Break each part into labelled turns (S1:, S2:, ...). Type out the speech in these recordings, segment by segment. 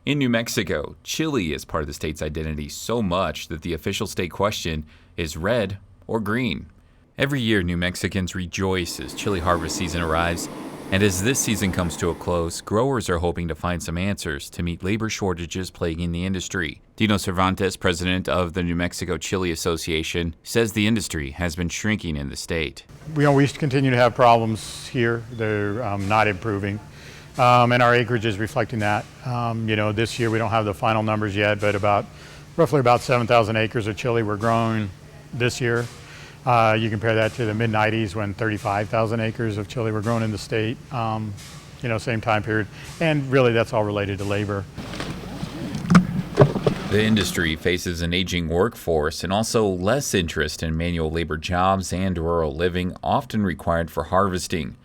S1: In New Mexico, chili is part of the state's identity so much that the official state question is red or green. Every year, New Mexicans rejoice as chili harvest season arrives, and as this season comes to a close, growers are hoping to find some answers to meet labor shortages plaguing the industry. Dino Cervantes, president of the New Mexico Chile Association, says the industry has been shrinking in the state.
S2: We continue to have problems here. They're not improving. And our acreage is reflecting that. This year we don't have the final numbers yet, but roughly about 7,000 acres of chili were grown this year. You compare that to the mid-90s when 35,000 acres of chili were grown in the state, same time period. And really that's all related to labor.
S1: The industry faces an aging workforce and also less interest in manual labor jobs and rural living, often required for harvesting.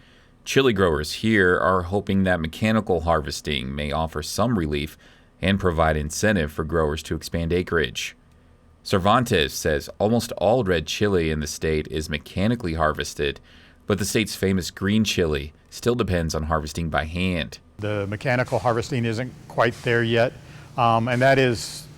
S1: Chili growers here are hoping that mechanical harvesting may offer some relief and provide incentive for growers to expand acreage. Cervantes says almost all red chili in the state is mechanically harvested, but the state's famous green chili still depends on harvesting by hand.
S2: The mechanical harvesting isn't quite there yet, and that is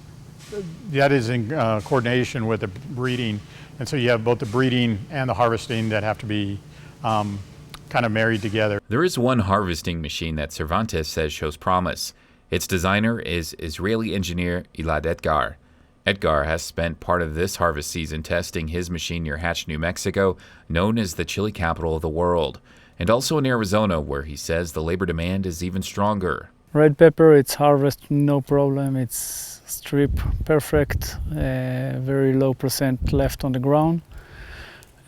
S2: in coordination with the breeding. And so you have both the breeding and the harvesting that have to be kind of married together.
S1: There is one harvesting machine that Cervantes says shows promise. Its designer is Israeli engineer Elad Etgar. Etgar has spent part of this harvest season testing his machine near Hatch, New Mexico, known as the chili capital of the world, and also in Arizona, where he says the labor demand is even stronger.
S3: Red pepper, it's harvest no problem. It's strip perfect, very low percent left on the ground.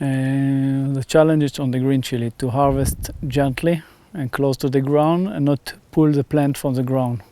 S3: The challenge is on the green chili to harvest gently and close to the ground and not pull the plant from the ground.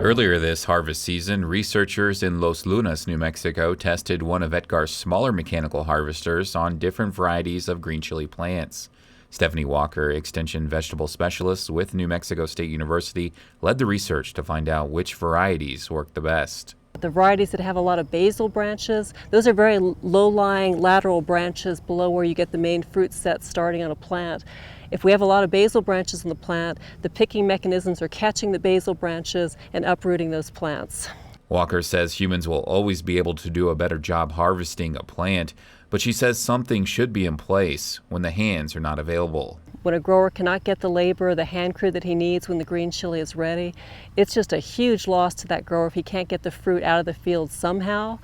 S1: Earlier this harvest season, researchers in Los Lunas, New Mexico, tested one of Etgar's smaller mechanical harvesters on different varieties of green chili plants. Stephanie Walker, Extension Vegetable Specialist with New Mexico State University, led the research to find out which varieties work the best.
S4: The varieties that have a lot of basal branches, those are very low-lying lateral branches below where you get the main fruit set starting on a plant. If we have a lot of basal branches in the plant, the picking mechanisms are catching the basal branches and uprooting those plants.
S1: Walker says humans will always be able to do a better job harvesting a plant, but she says something should be in place when the hands are not available.
S4: When a grower cannot get the labor, the hand crew that he needs when the green chili is ready, it's just a huge loss to that grower if he can't get the fruit out of the field somehow.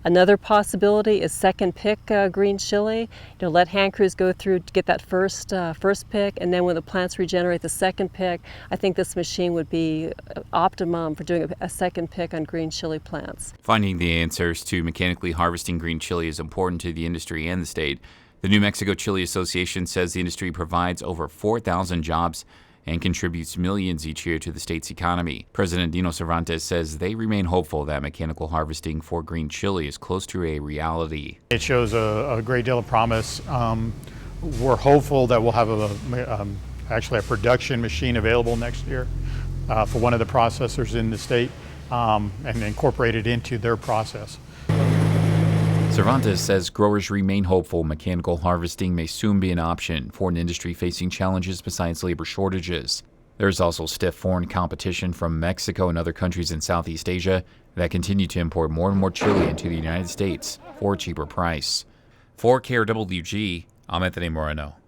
S4: Another possibility is second pick green chili. Let hand crews go through to get that first pick, and then when the plants regenerate the second pick, I think this machine would be optimum for doing a second pick on green chili plants.
S1: Finding the answers to mechanically harvesting green chili is important to the industry and the state. The New Mexico Chile Association says the industry provides over 4,000 jobs and contributes millions each year to the state's economy. President Dino Cervantes says they remain hopeful that mechanical harvesting for green chili is close to a reality.
S2: It shows a great deal of promise. We're hopeful that we'll have actually a production machine available next year for one of the processors in the state and incorporate it into their process.
S1: Cervantes says growers remain hopeful mechanical harvesting may soon be an option for an industry facing challenges besides labor shortages. There's also stiff foreign competition from Mexico and other countries in Southeast Asia that continue to import more and more chili into the United States for a cheaper price. For KRWG, I'm Anthony Moreno.